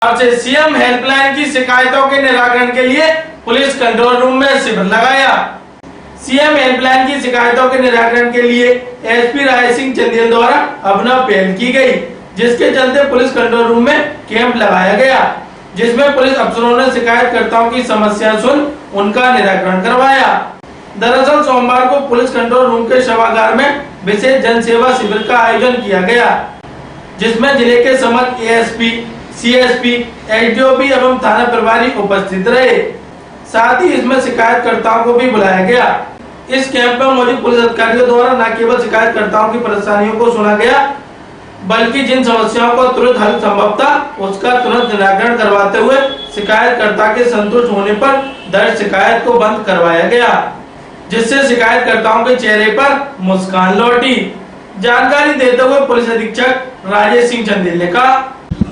से CM helpline की शिकायतों के निराकरण के लिए पुलिस कंट्रोल रूम में शिविर लगाया। सीएम हेल्पलाइन की शिकायतों के निराकरण के लिए एसपी राय सिंह चंदेल द्वारा अभिनव पहल की गई, जिसके चलते पुलिस कंट्रोल रूम में कैंप लगाया गया, जिसमें पुलिस अफसरों ने शिकायतकर्ताओं की समस्या सुन उनका निराकरण करवाया। दरअसल सोमवार को पुलिस कंट्रोल रूम के सभागार में विशेष जन सेवा शिविर का आयोजन किया गया, जिसमें जिले के समस्त एएसपी, सीएसपी, एसडीओपी एवं थाना प्रभारी उपस्थित रहे। साथ ही इसमें शिकायतकर्ताओं को भी बुलाया गया। इस कैंप में मौजूद पुलिस अधिकारियों द्वारा न केवल शिकायतकर्ताओं की परेशानियों को सुना गया, बल्कि जिन समस्याओं को तुरंत हल संभव था उसका तुरंत निराकरण करवाते हुए शिकायतकर्ता के संतुष्ट होने पर दर्ज शिकायत को बंद करवाया गया, जिससे शिकायतकर्ताओं के चेहरे पर मुस्कान लौटी। जानकारी देते हुए पुलिस अधीक्षक राजेश सिंह चंदेल ने कहा,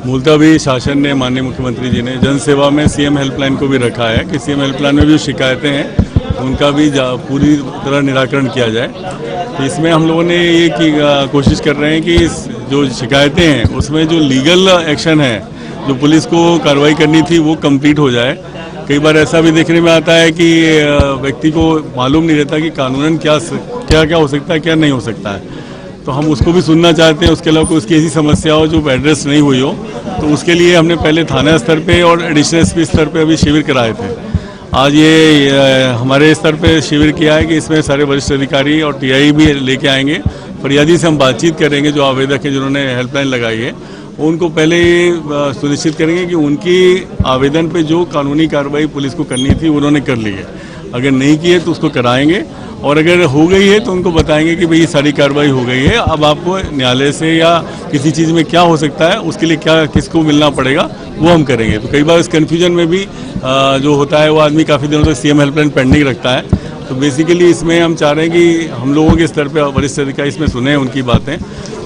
मूलतः भी शासन ने, माननीय मुख्यमंत्री जी ने जन सेवा में सीएम हेल्पलाइन को भी रखा है कि सीएम हेल्पलाइन में भी शिकायतें हैं उनका भी पूरी तरह निराकरण किया जाए। तो इसमें हम लोगों ने ये कोशिश कर रहे हैं कि जो शिकायतें हैं उसमें जो लीगल एक्शन है, जो पुलिस को कार्रवाई करनी थी, वो कंप्लीट हो जाए। कई बार ऐसा भी देखने में आता है कि व्यक्ति को मालूम नहीं रहता कि कानूनन क्या हो सकता है, क्या नहीं हो सकता है। तो हम उसको भी सुनना चाहते हैं। उसके अलावा कोई उसकी ऐसी समस्या हो जो एड्रेस नहीं हुई हो, तो उसके लिए हमने पहले थाना स्तर पे और एडिशनल एसपी स्तर पे अभी शिविर कराए थे। आज ये हमारे स्तर पे शिविर किया है कि इसमें सारे वरिष्ठ अधिकारी और टीआई भी लेके आएंगे। फरियादी से हम बातचीत करेंगे, जो आवेदक हैं जिन्होंने हेल्पलाइन लगाई है, उनको पहले सुनिश्चित करेंगे कि उनकी आवेदन पे जो कानूनी कार्रवाई पुलिस को करनी थी उन्होंने कर ली है। अगर नहीं की है तो उसको कराएंगे, और अगर हो गई है तो उनको बताएंगे कि भाई ये सारी कार्रवाई हो गई है, अब आपको न्यायालय से या किसी चीज़ में क्या हो सकता है, उसके लिए क्या किसको मिलना पड़ेगा, वो हम करेंगे। तो कई बार इस कन्फ्यूजन में भी जो होता है वो आदमी काफ़ी दिनों तक सीएम हेल्पलाइन पेंडिंग रखता है। तो बेसिकली इसमें हम चाह रहे हैं कि हम लोगों के स्तर पर वरिष्ठ अधिकारी इसमें सुने उनकी बातें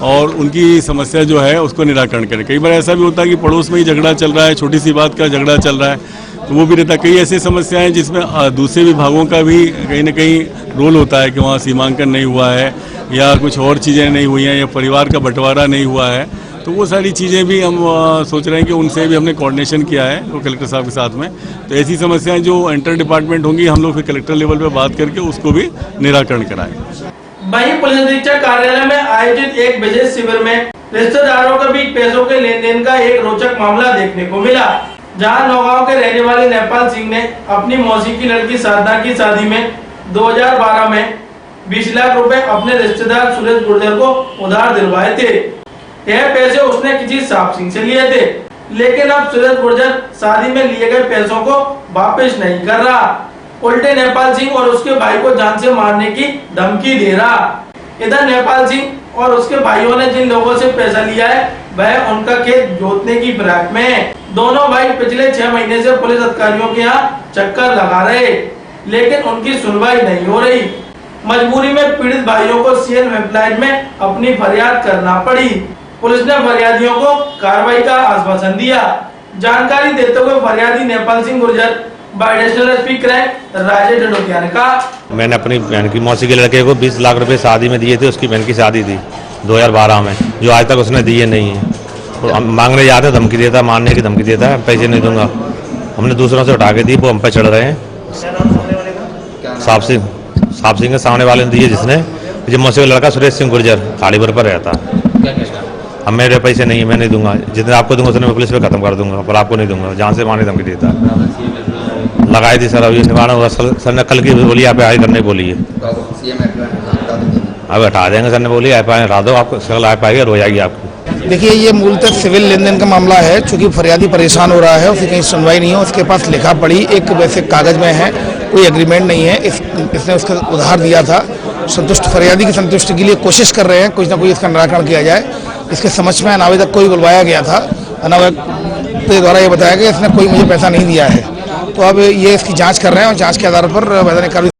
और उनकी समस्या जो है उसको निराकरण करें। कई बार ऐसा भी होता है कि पड़ोस में ही झगड़ा चल रहा है, छोटी सी बात का झगड़ा चल रहा है, तो वो भी रहता है। कई ऐसी समस्याएं जिसमें दूसरे विभागों का भी कहीं ना कहीं रोल होता है कि वहाँ सीमांकन नहीं हुआ है या कुछ और चीज़ें नहीं हुई हैं या परिवार का बंटवारा नहीं हुआ है, तो वो सारी चीज़ें भी हम सोच रहे हैं कि उनसे भी हमने कोऑर्डिनेशन किया है वो कलेक्टर साहब के साथ में। तो ऐसी समस्याएं जो इंटर डिपार्टमेंट होंगी हम लोग फिर कलेक्टर लेवल पर बात करके उसको भी निराकरण कराएंगे। वहीं पुलिस अधीक्षक कार्यालय में आयोजित एक विशेष शिविर में रिश्तेदारों के बीच पैसों के लेन देन का एक रोचक मामला देखने को मिला, जहां नौगांव के रहने वाले नेपाल सिंह ने अपनी मौसी की लड़की साधना की शादी में 2012 में 20 लाख रुपए अपने रिश्तेदार सुरेश गुर्जर को उधार दिलवाए थे। यह पैसे उसने किसी साहब सिंह से लिए थे, लेकिन अब सुरेश गुर्जर शादी में लिए गए पैसों को वापस नहीं कर रहा, उल्टे नेपाल सिंह और उसके भाई को जान से मारने की धमकी दे रहा। इधर नेपाल सिंह और उसके भाइयों ने जिन लोगों से पैसा लिया है वह उनका खेत जोतने की फिराक में है। दोनों भाई पिछले 6 महीने से पुलिस अधिकारियों के यहाँ चक्कर लगा रहे, लेकिन उनकी सुनवाई नहीं हो रही। मजबूरी में पीड़ित भाइयों को सीएम हेल्पलाइन में अपनी फरियाद करना पड़ी। पुलिस ने फरियादियों को कार्रवाई का आश्वासन दिया। जानकारी देते हुए फरियादी Nepal Singh Gurjar additional SP crime Rajesh Dadotiya ने कहा, मैंने अपनी बहन की मौसी के लड़के को 20 लाख रुपए शादी में दिए थे। उसकी बहन की शादी थी 2012 में, जो आज तक उसने दिए नहीं है। तो मांगने जाते धमकी देता, मारने की धमकी देता है, पैसे नहीं दूंगा। हमने दूसरों से उठा के दी, वो हम पे चढ़ रहे हैं। साहब सिंह के सामने वाले ने दिए, जिसने मुझे मौसी का लड़का सुरेश सिंह गुर्जर थालीपुर पर रहता। अब मेरे पैसे नहीं है, मैं नहीं दूंगा। जितने आपको दूंगा उतने मैं पुलिस पे खत्म कर दूंगा, पर आपको नहीं दूंगा। जान से मारने धमकी देता लगाई थी। सर अब ये निवारण होगा। सर ने कल की बोली आप आई करने बोली है, अब हटा देंगे। सर ने बोली आप हटा दो, आपको सकल आप आएगी, रो जाएगी आपको। देखिए, ये मूलतः सिविल लेन देन का मामला है। चूंकि फरियादी परेशान हो रहा है, उसकी कहीं सुनवाई नहीं है, उसके पास लिखा पड़ी एक वैसे कागज में है, कोई एग्रीमेंट नहीं है। इसने उसका उधार दिया था। संतुष्ट फरियादी की संतुष्टि के लिए कोशिश कर रहे हैं कुछ ना कुछ इसका निराकरण किया जाए। इसके समझ में अनावेदक को भी बुलवाया गया था। अनावेदक के द्वारा ये बताया गया इसने कोई मुझे पैसा नहीं दिया है। तो अब ये इसकी जाँच कर रहे हैं और जाँच के आधार पर वैधानिक कार्रवाई